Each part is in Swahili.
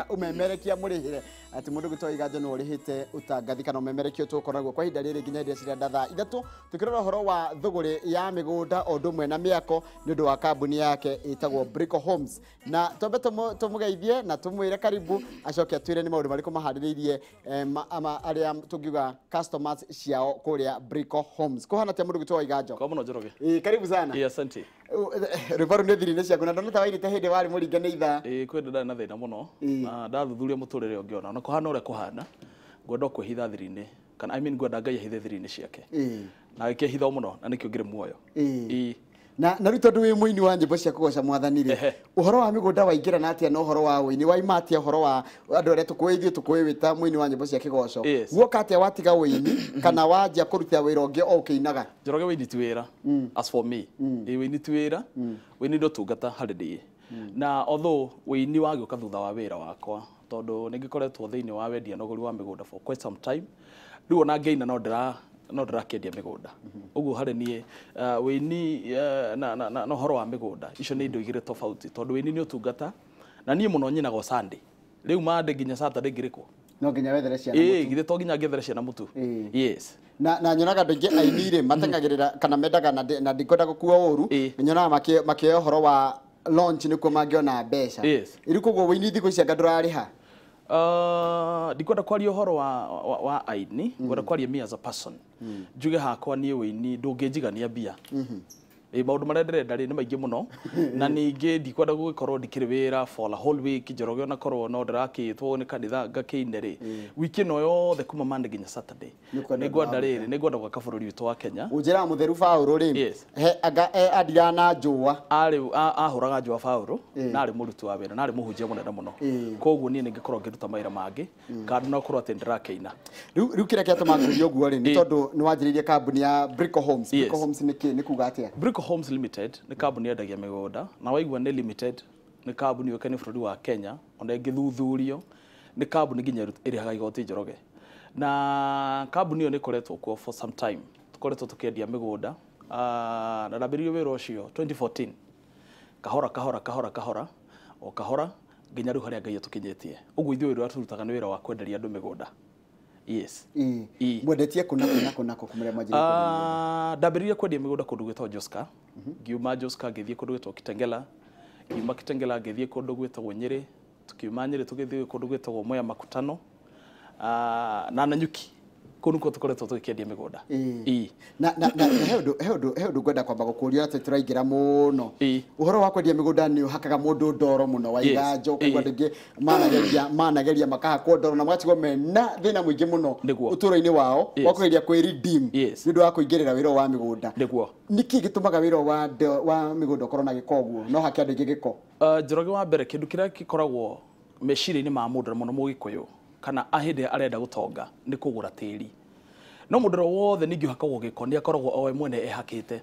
umemerekia murihire ati mundu Briko Waiganjo no urihite utangathi kana umemerekio tukoragwo kwa hinda riri nginya iria ciria ndatha ithatu tukirora horo wa thuguri ya migunda ondu mwe na miako ni undu wa kambuni yake itagwo Briko Homes na tombe tumugeithie na tumwire karibu acoke atwire ni maundu mariko mahaririirie aria tungiuga customers ciao kuria Briko Homes kuhana tia mundu Briko Waiganjo kwa muno njoroge karibu sana asante ribaru ni thiri-ini ciaku na ndona ta wairite hindi wari muringe ni itha kwenda ndana thina muno na ndathuthuria muturire ungiona na kuhana ure kuhana ngwenda kwihitha thiri-ini kana ngwenda Ngai ahithe thiri-ini ciake na gikihitha muno na nikio ngire muoyo na rito ndu wi muini wa nyimbo cia kugoca mwathanire uhoro wa migunda waingira na atia no uhoro wa wini waima atia uhoro wa andu aria tukuithio wita muini wa nyimbo cia kigoco guoka atia watiga wini kana wajia kurutia wira ungi o ukiinaga njoroge wini ti wira as for me wini ti wira wini ndo tungata hari ndi na although wini wagiuka thutha wa wira wakwa tondu ningikoretwo thiini wa wendia nogori wa migunda for quite some time riu ona ngeina no ndirakendia migunda uguo hari nie wini na horo wa migunda icio ni indo igire tofauti tondu wini ni utungata na nie muno nyinago Sunday riu mande nginya Saturday ngiriko no nginya wethere ciana mutu githe to nginya ngethere ciana mutu yes na nyonaga ndingi ainire matengagirira kana mendaga na ndikwenda gukua uru nyonaga makio horo wa launch nikuo mangiona mbeca iriku guo wini thiku cia ndurariha ndikwenda kwaria horo wa aini ngwenda kwaria me as a person njuge hakwa nie wini ndungijigania mbia maundu maria ndirenda ri ni maingi muno na ningi ndikwenda gugikorwo ndikiri wira for a whole week njoroge ona korwo no ndirakitwo ni kanitha ngakiine ri wiki no yothe kuma Monday nginya Saturday ningwenda riri ningwenda gwaka bururi witu wa Kenya unjira mutheru Paul ri he adira na njua ahuraga njua Paul na ari murutu wa wira na ari muhunjia munene muno koguo nie ningikorwo ngiruta maira mangi kandi no korwo ati ndirakiina riu kira kiatuma ngurio guo ri ni tondu ni wanjiririe kambuni ya Briko Homes Briko Homes ni kuga atia Briko Homes Ltd ni kambuni yendagia migunda na waigua ni limited ni kambuni yokani bururi wa Kenya ona ngithuthurio ni kambuni nginya irihaga igoti njoroge na kambuni yo ni koretwo kuo for some time tukoretwo tukiendia migunda na ndambiririo wira ucio 2014 kahora nginya riu haria Ngai atukinyetie uguo ithuĩ wira turutaga ni wira wa kwenderia andu migunda yes mwendetie kuna kumire majiri ndambiririe kwendia migunda kundu gwitwo Joska ngiuma Joska ngithie kundu gwitwo Kitengela ngiuma Kitengela ngithie kundu gwitwo Nyeri tukiuma Nyeri tugithie kundu gwitwo Moya Makutano na Nanyuki kunu ko tukoretwo tukiendia migunda na he undu ngwenda kwamba gukuria ati turaingira muno uhoro wa kwendia migunda ni uhakaga mundu ndoro muno Waiganjo kwa ndingi manageria makahakwo ndoro na mwatigo mena thina mwingi muno uturo-ini wao wa kweria kwi redeem ni undu wa kuingirira wira wa migunda niki gitumaga wira wa migunda korona gikoguo no hake andu ingi giko njoroge wa mbere kindu kiria gikoragwo meciria-ini ma mundu muno mugikuyu kana ahinde arenda gutonga ni kugura tiri no mundu wothe ningi hakagwo giko ni akoragwo owe mwene ehakite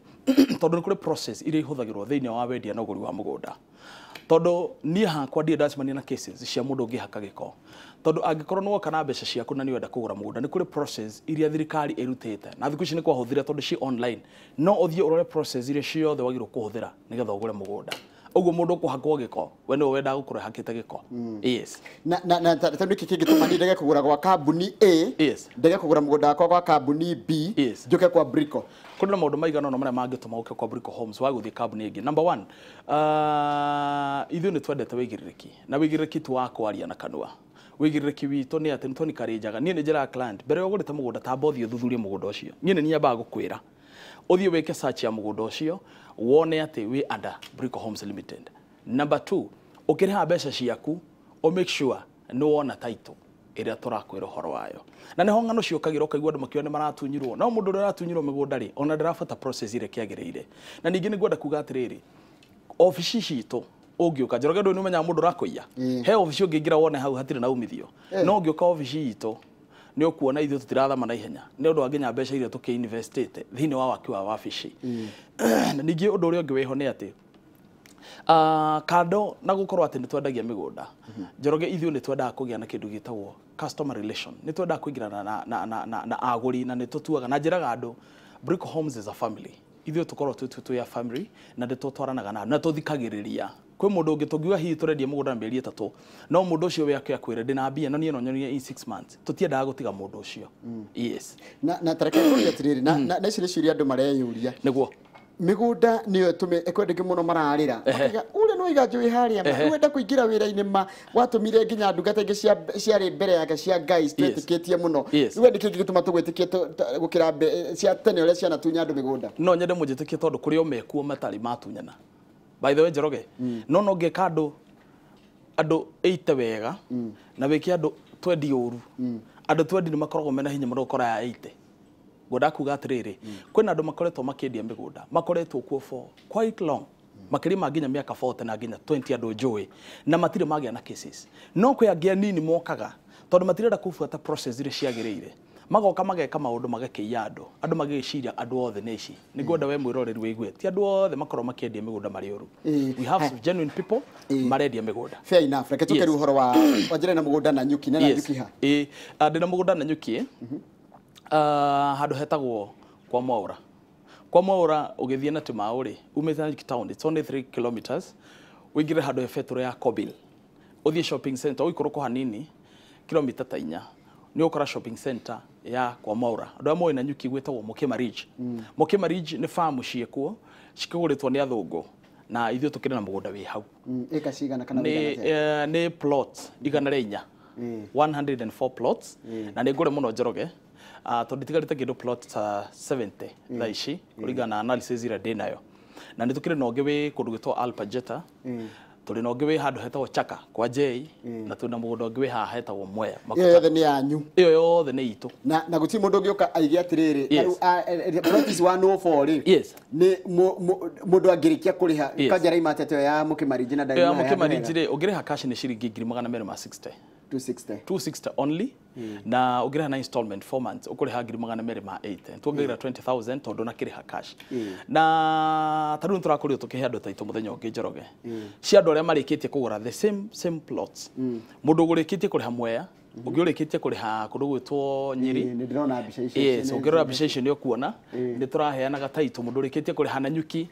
tondu ni kuri process iria ihuthagirwo thiini wa wendia na uguri wa mugunda tondu nie hakwa ndie ndacemania na cases cia mundu ngihaka giko tondu angikorwo no kana mbeca ciaku na ni wenda kugura mugunda ni kuri process iria thirikari irutite na thiku ici ni kwahuthira tondu ci online no uthie urore process iria ciothe wagirwo kuhuthira nigetha ugure mugunda uguo mundu kuhakwo giko we no wenda gukura hakite giko yes na tondu kiki gituma ni ndege kugura kwa kambuni A ndege kugura mugunda wakwa kwa kambuni B njuke kwa Briko kuna maundu maigana no maria mangituma uke kwa Briko Homes waguthie kambuni ingi number 1 ithuĩ ni twendete wĩigĩrĩrĩki na wĩigĩrĩrĩki tu wa kwaria na kanua wĩigĩrĩrĩki witũ ni ati nitoni karinjaga nie ni njira client mbere ugurite mugunda tamba uthie thuthurie mugunda ucio nie ni nyambaga gukwira uthie weke search ya mugunda ucio wone ati we under Briko Homes Ltd number 2 ukiriha mbeca ciaku o make sure no wona title iria turakwira horo wayo na neho ngano ciukagira ukaigua andu makione maratunyirwo no mundu uratunyirwo migunda ri ona ndirafata process ire kiagiriire na ningi ni ngwenda kuga atiriri office citu ungiuka njoroge ndu ni umenya mundu rakuiya he office ungiingira wone hau hatire na umithio no ungiuka office itu ni ukuona ithu tutirathama na ihenya ni undu wanginya mbeca iria tukiinvestite thiini wa waki wa wabici na ningi undu uria ungi weho ni ati kando na gukorwo ati ni twendagia migunda njoroge ithuĩ ni twendaga kugia na kindu gitagwo customer relation ni twendaga kuingirana na aguri na ni tutuaga na njiraga andu Briko Homes is a family ithuĩ tukorwo tu ya family na nditutwaranaga na tuthikagiriria Kwe mundu ngitugiwa hihi turendia mugunda mĩeri 3 no mundu ucio we akwire ndina mbia na nie no nyonie in 6 months tutiendaga gutiga mundu ucio yes na tareke kuria tiriri na ici ni ciuria andu mareyuria niguo migunda niyo tume ekwendeke muno mararira akiga ule no Waiganjo wi haria wenda kuingira wira-ini ma watumire nginya ndungata ingi cia mbere yake cia guys twetikitie muno iwe ndiki gituma tugwetikie gukira cia tene ule cia natunya andu migunda no nyende mujitikie tondu kuri o mekuo matari matunyana by the way Njoroge no ngeka andu 8 wega na wiki andu 20 uru andu 20 ni makoragwo mena hinya muno ukora ya 80 goda kuga atiriri kwina andu makoretwo makendia migunda makoretwo kuo for quite long makiri maginya miaka 40 na ginya 20 andu njui na matire magia na cases no kwe agia nini mokaga tondu matirenda kufuata process ire ciagirire magoka mageka maundu magakeia andu magiciria andu othe neci nigoda we mwiroreri wigue ti andu othe makorwo makendia migunda mari uru we have some genuine people marendia migunda fair enough reke tukeri uhoro wa njire na mugunda na nyuki na nyuki ha ndina mugunda na nyuki handu hetagwo kwa Mwaura ugithie na Timauri umete na town it's only 3 kilometers wigire handu hefetro ya Kobil uthie shopping center uikoro hanini kilomita 4 ni ukora shopping center ya kwa Mwaura andu amwe na nyuki gwetagwo Mukima Ridge ni farm ciekuo cikiguritwo ni athungu na ithio tukire na mugunda wi hau eka cigana kana wigana ni plots igana renya 104 plots na ni ngure muno Njoroge tondu tigarite kindu plot 70 tha ici kuringana analysis ira ndi nayo na ni tukire nonge wi kundu gitwa Alpajeta tuli nonge wi handu hetagwo Chaka kwa J na tuna mugunda ngi wi ha hetagwo Mwea iyo yothe ni yanyu iyo yothe ni itu na guti mundu ngioka aigi atiriri plot is 104 ri ni mundu angirikia kuriha kanjara imateto ya Mukima Ridge na ndari ya Mukima Ridge ri ungiriha cash ni ciringi 260 260 only na ugira na installment 4 months ukuriha 280 tuongerera 20,000 tondu na kiriha cash na taru turakurio tukihe andu taito muthenya ungi Njoroge cia andu aria marikitie kugura the same plots mundu ugurikitie kuriha Mwea ugiurikitie kuriha kundu gwitwo Nyeri ni ndirona mbica icio ungirora mbica icio ni ukuona ni turaheanaga taito mundu urikitie kuriha na nyuki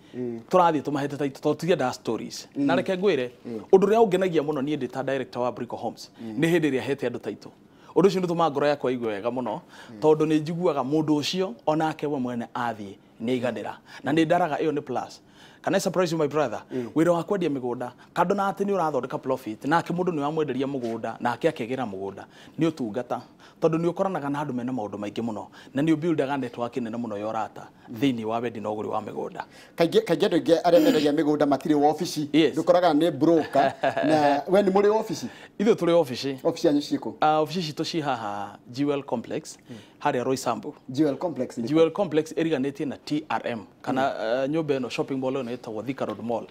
turathie tumahete taito tondu tugienda stories na reke ngwire undu ria ungenagia muno ni ndita director wa Briko Homes ni hindi ria hete andu taito undu ucio nituma ngoro yakwa igwe wega muno tondu ni njiguaga mundu ucio onake we mwene athie ni iganira na ni ndaraga iyo ni plus. Can I surprise you my brother? Wira wa kwendia migunda kando na ati ni urathondeka profit na ake mundu ni wamwenderia mugunda na ake akegera mugunda ni utungata tondu ni ukoranaga na andu mena maundu maingi muno na ni ubuildaga network nene muno yorata thini wa wendi na uguri wa migunda kaige andu ingi aria mendagia migunda matiri wa office dukoraga ni broker na we ni muri office ithu turi office yanyu ciko office citu ci haha Jewel Complex haria Roysambu Jewel Complex eriganetie na TRM kana nyumba eno shopping mall eno etagwo Thika Road Mall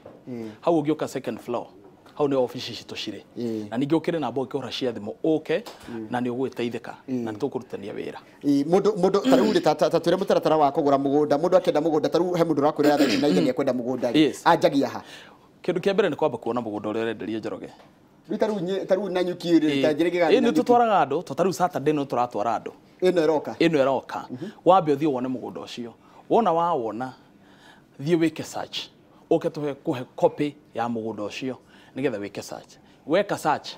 hau ugioka second floor hau ni office citu cire na ningi ukire na boke ora cia thimu na ni ugwiteithika na nitukurutania wira mundu taruri tatwire mutaratara wa kugura mugunda mundu akenda mugunda taru he mundu rakwira na igenia kwenda mugunda ajagia ha kindu kia mbere ni kwamba kuona mugunda uria urenderia Njoroge taru na nyuki ri tajirige ni tutwaraga andu taru Saturday no turatwara andu ino eroka wambe uthio wone mugunda ucio wona thie wike search tuhe kuhe copy ya mugunda ucio nigetha wike search weka search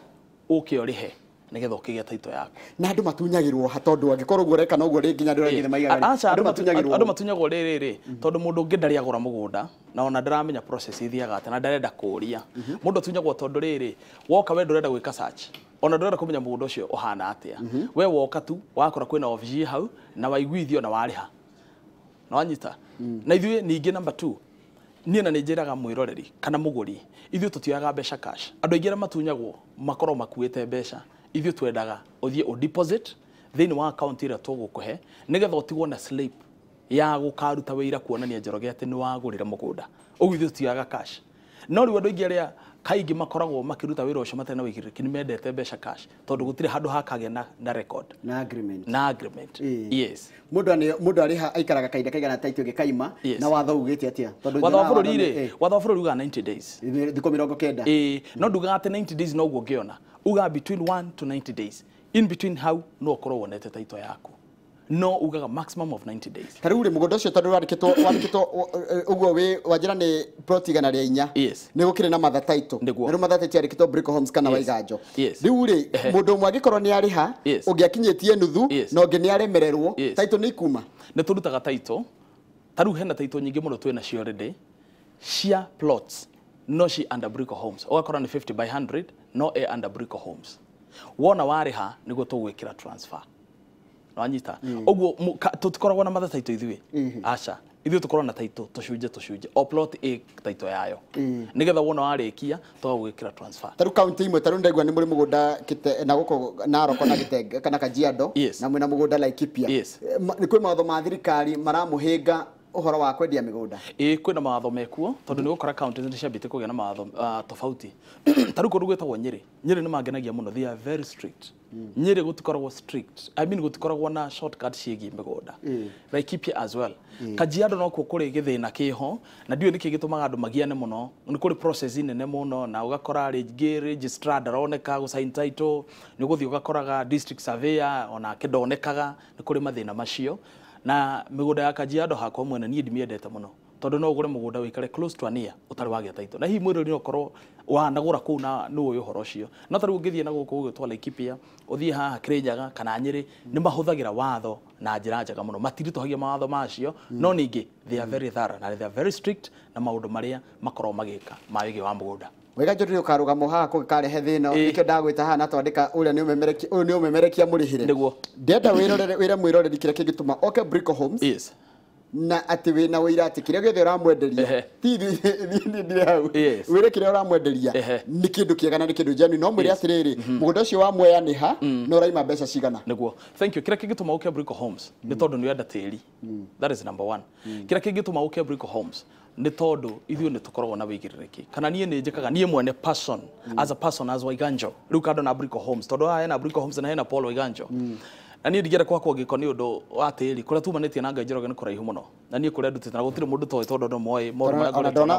urihe nigetha ukigia taito yako na andu matunyagirwo hatondu angikorwo goreka no gore nginya nduragire maiga andu matunyagwo riri tondu mundu ungi ndari agura mugunda na ona ndaramenya process ithiaga ati na ndarenda kuria mundu tunyagwo tondu riri woka we ndurenda gwika search ona ndurenda kumenya mugunda ucio uhana atia we woka tu wakora kwina office hau na waiguithio na wariha na wanyita na ithuĩ ningi number 2 niĩ na nĩnjĩraga mwĩroreri kana mũgũri ithuĩ tũtioyaga mbeca cash andũ aingĩ arĩa matunyagwo makorwo makuĩte mbeca ithuĩ twendaga ũthiĩ o deposit thĩinĩ wa account ĩrĩa tũgũkũhe nĩgetha ũtigwo na slip ya gũkaruta wĩira kuonania Njoroge atĩ nĩ wagũrĩra mũgũnda ũguo ithuĩ tũtioyaga cash no rĩu andũ aingĩ arĩa kaingi makoragwo makiruta wĩra ũcio matena wĩigĩrĩrĩki nĩmendete mbeca cash tondu gutire handu hakagĩa na record na agreement yes mundu ariha aikaraga kaida kaigana taito gikaima na watho ugite atia tondu watho wa bũrũri uga 90 days thiko 90 no nduga ati 90 days no guo uga between 1 to 90 days in between how no korwo wonete taito yaku no ugaga maximum of 90 days. Taruri mugunda ucio tondu wandikitwo uguo wi wajira ni plot igana ria 4 ni gukire na matha title na matha title yandikitwo Briko Homes kana Waiganjo riu ri mundu umwe agikorwo ni ariha ungiakinyitie nuthu no ngi ni aremererwo title ni ikuma ni turutaga title taru hena title nyingi muno twina cio already cia plots no ci under Briko Homes ogakora ni 50 by 100 no under Briko Homes wona wariha niguo tugwikira transfer Wanyita. Oguo tutikoragwo na matha title ithui. Acha. Ithui tukorwo na title tucunje. O plot A title yayo. Nigetha wona warikia twagwikira transfer. Taru county imwe taru ndegwa ni muri mugunda na guko Naroko na Gitenge kana Kajiado na mwina mugunda Laikipia. Ni kwi mawatho ma thirikari maramuhinga uhoro wa kwendia migunda. Kwina mawatho mekuo tondu ni gukora counties ni ciambite kugia na mawatho tofauti. Taru kundu gwetagwo Nyeri. Nyeri ni mangenagia muno, they are very strict. Nyeri gutikoragwo strict. I mean gutikoragwo na shortcut ciegi migunda. Laikipia as well. Kajiado no kuri githina kiho na ndio niki gitumaga andu magiane muno. Ni kuri process nene muno na ugakora registrar daroneka go sign title ni guthi ugakoraga district surveyor ona kidonekaga ni kuri mathina macio na migunda ya Kajiado hakwa mwene ni ndimiendete muno tondu no ugure mugunda wikare close to ania utari wagia title na hi mwiri ni okorwo wanagura ku na no uyu horo cio no taru ngithie na guku gutwa Laikipia uthie haha Kirinyaga kana Nyeri ni mahuthagira watho na njira njega muno matiritohagia mawatho macio no ningi they are very thorough na they are very strict na maundu maria makorwo magika mawigi wa mugunda Waiganjo ri ukarugamo haha kukarehe thina ikyo ndagwita haha na twandika uria ni umemerekia murihire niguo ndenda wira mwiroreri kire kigituma oke Briko Homes na ati wina wira ati kire githe uramwenderia ti ndire hau wire kire uramwenderia ni kindu kiega na ni kindu jeni no mwire atiriri mugunda ucio wa mweya ni ha no raima mbeca cigana niguo thank you kire kigituma oke Briko Homes ni tondu ni wenda tiri that is number 1 kire kigituma oke Briko Homes ni tondu ithuĩ ni tukoragwo na wĩigĩrĩrĩki kana niĩ nĩ njĩkaga niĩ mwene person as a person as Waiganjo rĩu kando na Briko Homes tondu haha hena Briko Homes na hena Paul Waiganjo na niĩ ndigera kwakwo ngĩko nĩ ũndũ wa tĩri kũrĩa tumanĩtie na Ngai Njoroge nĩ kũraihu mũno na niĩ kũrĩa ndutĩte na gũtirĩ mũndũ toĩ tondu moĩ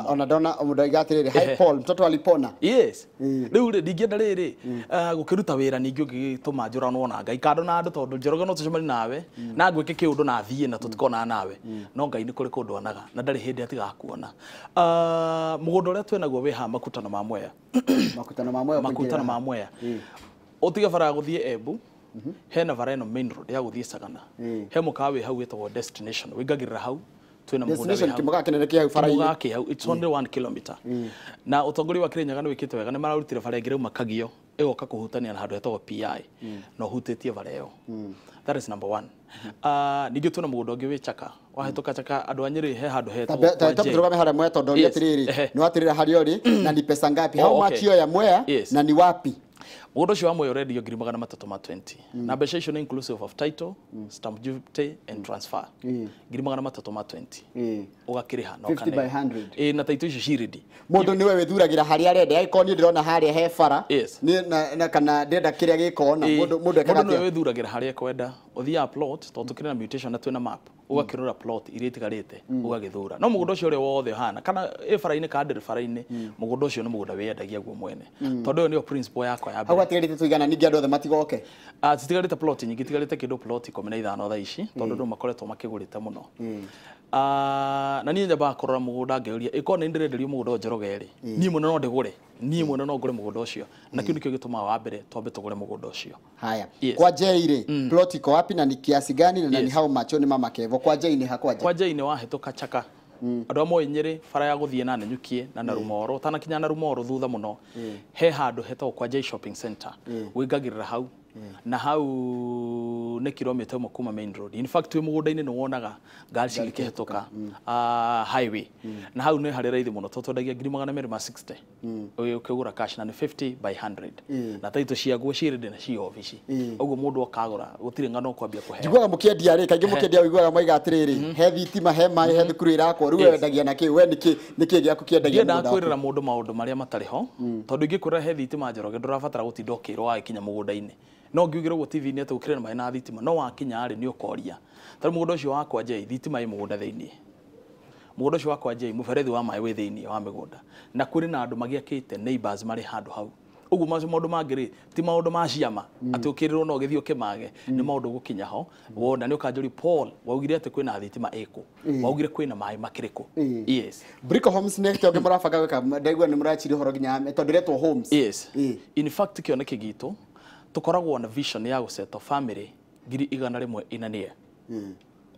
ona ndona mũndũ aigatirĩrĩ hi Paul mtoto alipona rĩu ndingĩenda rĩrĩ gũkĩruta wĩra ningĩ ũngĩtũma njũranwo na Ngai kando na andũ tondu Njoroge no tũcemani nawe na ngwĩke kĩũndũ na thiĩ na tũtikona nawe no Ngai nĩ kũrĩ kũndũ onaga na ndarĩ hĩndĩ atigakuona mũgũnda ũrĩa twĩnaguo wĩ haha makutano ma Mwea ũtige bara gũthiĩ Embu hena vareno main road ya guthie Sagana he mukawe hau wetagwo destination wingagirira hau twina destination kimuga kinene kia fara hau it's only 1 kilometer na utongori wa Kirinyaga ni wikite wega ni mararutire fara ngire makagio egoka kuhutania na handu hetagwo PI no hutitie vareo that is number 1 ningĩ twina mugunda ũngĩ wĩ Chaka wahĩtũka Chaka andũ a Nyeri he handu hetagwo tũrũgame harĩa Mwea tondu nĩ atiriri nĩ watirira harĩa uri na ni pesa ngapi how much hiyo ya Mwea na ni wapi Mugunda ucio wa Mwea already ngiri 320 na mbeca icio ni inclusive of title stamp duty and transfer ngiri 320 ugakiriha no kana 50 by 100 na title icio ciridi mundu niwe withuragira haria arenda aikoni ndirona haria he bara ni na kana ndenda kiria gikona mundu ekaga niwe withuragira haria kwenda uthia plot to tukire na mutation na twina map ugakirora plot iria itigarite ugagithura no mugunda ucio uri wothe hana kana bara-ini ka ndiri bara-ini mugunda ucio ni mugunda wiendagia guo mwene tondu yo niyo principle yakwa ya atirite tuigana ningi andu othe matigoke titigarite plot nyingi tigarite kindu plot 15 thaa ici tondu ndu makoretwo makigurite muno na niĩ nyambaga kurora mugunda ngeuria ikona ndirenderio mugunda Njoroge ri niĩ mwene no ndigure niĩ mwene no ngure mugunda ucio na kiũ nikio gitumaga wa mbere twambe tugure mugunda ucio haya kwa Jairi plot iko wapi na ni kiasi gani na ni how much ni mama Kevo kwa Jaini kwa Jaini wahituka Chaka andu amwe Nyeri bara ya guthie na Nanyukie na Narumoro tanakinya Narumoro thutha muno he handu hetagwo kwa Jai shopping center wingagirira hau na hau ne kilomita ĩmwe kuma main road in fact mugunda-ini ni wonaga ngari cigĩkĩhĩtũka highway na hau nĩ harĩ raithi mũno twendagia 260 ukigura cash na ni 50 by 100 na taito ciaguo cirĩndĩ na cio ofici ũguo mũndũ akagũra gũtirĩ ng'ano kwambia kũhe njiguaga mũkĩendia rĩ kaingĩ mũkĩendia wĩiguaga moiga atĩrĩrĩ he thitima he maĩ he thukuru irakwo rĩu wendagia na kĩ we nĩ kĩ gĩaku kĩendagia mũndũ ndakwĩrĩra mũndũ maũndũ marĩa matarĩ ho tondũ ingĩkwĩra he thitima Njoroge ndũrabatara gũtinda ũkĩrwo wakinya mũgũnda-inĩ no ngiugirwo TV-inĩ ati ukire na maĩ na thitima no wakinya rĩ ni ukoria tari mugunda ucio wakwa Jai thitima ĩ mugunda thĩinĩ mugunda ucio wakwa Jai mũberethi wa maĩ wĩ thĩinĩ wa mĩgunda na kũrĩ na andũ magiakĩte neighbors marĩ handũ hau ugu maundu mangiri ti maundu ma ciama ati ukirirwo no githio kimage ni maundu gukinya ho wona ni ukanjuri Paul waugire ati kwina thitima eko waugire kwina mai makiriko yes Briko Homes next oge murabanga gwika ndaigua ni murachiri horo ginya tondiretwo homes yes in fact kioneke gitu tukoragwo na vision ya guseto family ngiri 100 inanie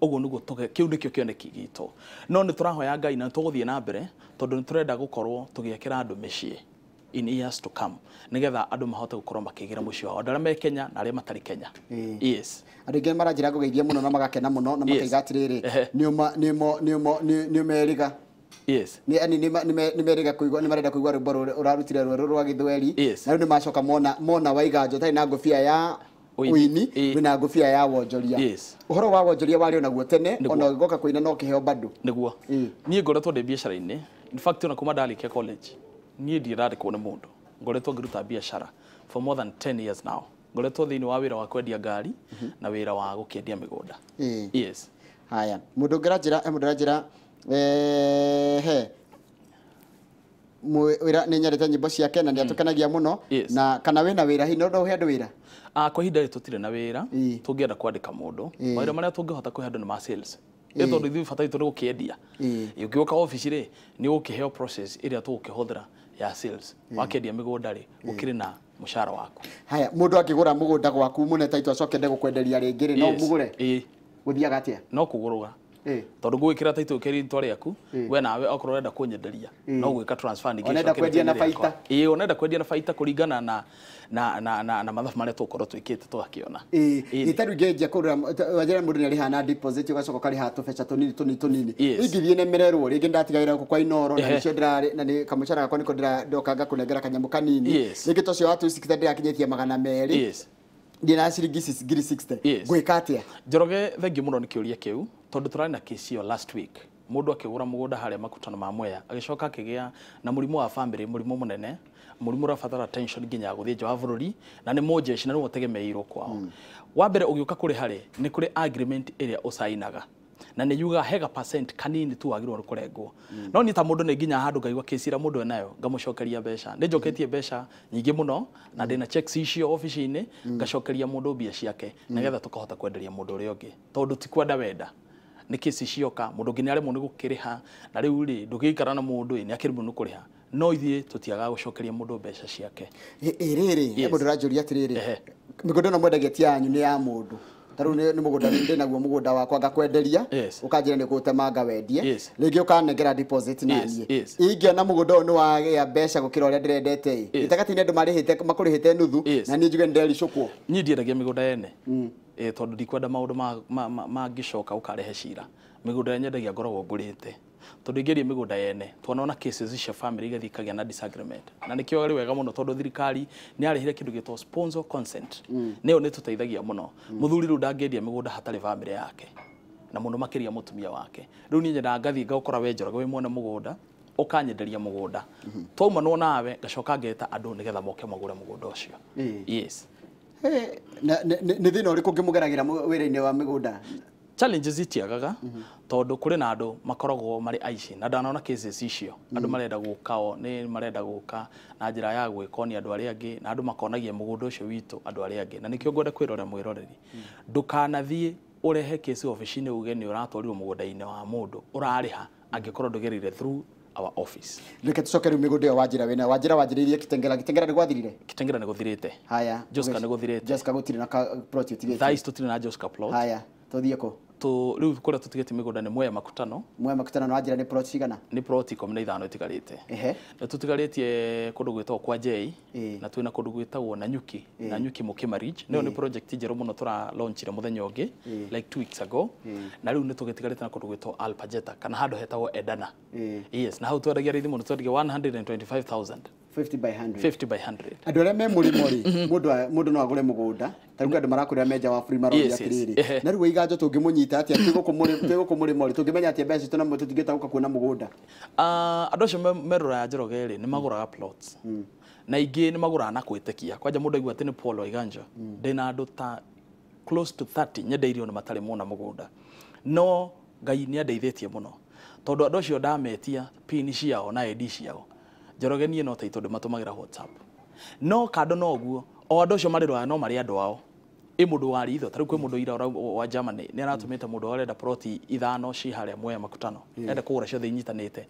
ugu niguo tuge kiu nikio kioneki gitu no ni turahoya Ngai na tuguthie na mbere tondu ni turenda gukorwo tugiekera andu micii in years to come nigetha andu mahote gukorwo makigira mucio wao ndara me Kenya na aria matari Kenya yes andu ngi maranjira gugeithia muno na magakena muno na makaiga atiriri ni umeriga yes ni meriga kuigwa ni marenda kuigwa rwimbo urarutire rwa githweri na ni macoka mona Waiganjo tari na ngofia ya uini wina ngofia ya wonjoria uhoro wa wonjoria wari onaguo tene ona goka kuina no kiheo bado niguo nie ngoretwo ndi biacara-ini in fact ona kuma ndarikia college nie ndirarikwo ni mundu ngoretwo ngiruta biacara for more than 10 years now ngoretwo thiini wa wira wa kwendia ngari na wira wa gukendia migunda yes haya mundu ngiranjira wira ni nyarete nyimbo ciake na ndiatukenagia muno na kana wina wira hi no ndo hendu wira kwa hinda tutire na wira tungienda kwandika mundu wira maria tungihota kuhendu ni ma sales ito ndi bata itu gukiendia ukiuka office ri ni ukiheo process iria tugukihuthira ya sales wakendia migunda ri ukiri na mushara wako haya mundu akigura mugunda gwaku mune taito acoke ndego kwenderia ringi ri no mugure guthiaga atia no kuguruga tondu gwikira taito keri ntware yaku we nawe okorwo urenda kunyenderia no gwika transfer ningi onenda kwendia na faita onenda kwendia na faita kuringana na mathafu maria tukorwo twikite tugakiona itaru ngeja kurura wajira mundu ni rihana deposit ugacoka kariha tubeca tunini ingithie nemererwo ringi ndatigaira kwa inoro na cio ndirari na ni kamucara gakwa niko ndokanga kunengera kanyamu kanini ringi tocio watu sikita ndirakinyetie 200 ndina ciringi 60 gwika atia Njoroge thengi muno ni kiuria kiu tondu turari na case yo last week mundu akigura mugunda haria makutano ma Mwea agicoka akigia na murimu wa family murimu munene murimu rafatara attention nginya guthie nja wa bururi na ni mojeshi na ni wotegemeirwo kwao wa mbere ugiuka kuri hari ni kuri agreement iria usainaga na ni yuga hega percent kanini tu wagirwo kurengwo no ni ta mundu ni nginya handu ngaigwa kicira mundu enayo ngamucokeria mbeca ni njoketie mbeca nyingi muno na ndina checks icio office-ini ngacokeria mundu mbia ciake nigetha tukahota kwenderia mundu uri ungi tondu ti kwenda wenda ni kesi cioka mundu nginya ari mundu gukiriha na riu ri ndugikara na mundu ni akiri mundu kuriha no ithie tutiaga gucokeria mundu mbeca ciake riri mundu ranjuria atiriri migunda no mwendagetia yanyu ni ya mundu taru ni mugunda ndi naguo mugunda wakwa ngakwenderia ukanjira ni gutemanga wendie ringi ukanengera deposit na nie ingia na mugunda no wa ya mbeca gukira uria ndirendete itakati ni andu marihite makurihite nuthu na nie njuge ndericukwo nie ndiendagia migunda yene tondu ndikwenda maundu mangicoka ukarehe cira migunda nyendagia ngoragwo ngurite tondu ingeria migunda yene tuona cases cia family igathikagia na disagreement na nikio ari wega muno tondu thirikari ni arihire kindu gitwa sponsor consent neo ni tuteithagia muno muthuri ru ndangendia migunda hatari family yake na muno makiria mutumia wake riu ni nyenda ngathi ngakora we Njoroge we mwone mugunda ukanyenderia mugunda twauma no nawe ngacoka ngeta andu nigetha moke magure mugunda ucio yes ni thina uriku ngimugeragira wira-ini wa migunda challenges itiagaga tondu kuri na andu makoragwo mari aici na ndanona cases icio andu marenda gukao ni marenda guka na njira ya gwika ni andu ari angi na andu makonagia mugunda ucio witu andu ari angi na nikio ngwenda kwirora mwiroreri ndukanathie urehe case office-ini uge ni uratwarirwo mugunda-ini wa mundu urariha angikorwo ndugerire through our office reke tucokere migunda yo wajira wena wajiririe kitengera ni gwathirire kitengera ni guthirite haya Joska ni guthirite Joska gutire na project gike thais tutire na Joska plot haya tuthie ko tu riu kuria tutigete migunda ni Mwea makutano no wajira ni plot cigana ni plot 15 itigarite na tutigaritie kundu gwitwo kwa J na twina kundu gwitagwo na nyuki mukimarich no ni project njeru muno tura launchire muthenya ungi like 2 weeks ago na riu ni tugitigarite na kundu gwitwo Alpajeta kana handu hetagwo Edana yes na hau twendagia rithi muno twendagia 125,000 50 by 100 andu aria me murimo ri mundu no agure mugunda taruga andu marakurira meja wa free marori atiriri na riu Waiganjo tungimunyita atia tiguku murimo ri tungimenya atia mbeca tuna mutu tingita guka kuona mugunda andu acio merora ya Njoroge ri ni maguraga plots na ingi ni maguraga na kwitekia kwanja mundu aigua ati ni Paul Waiganjo ndina andu ta close to 30 nyendeirio ni matari mona mugunda no Ngai ni andeithitie muno tondu andu acio ndametia pin ciao na ID ciao Njoroge nie no taito ndimatumagira WhatsApp no kando no guo o andu cio mari rwa no mari andu ao mundu wa ritho tari kwi mundu ira wa Germany ni aratumite mundu arenda proti ithano ci haria Mwea Makutano enda kugura ciothe inyitanite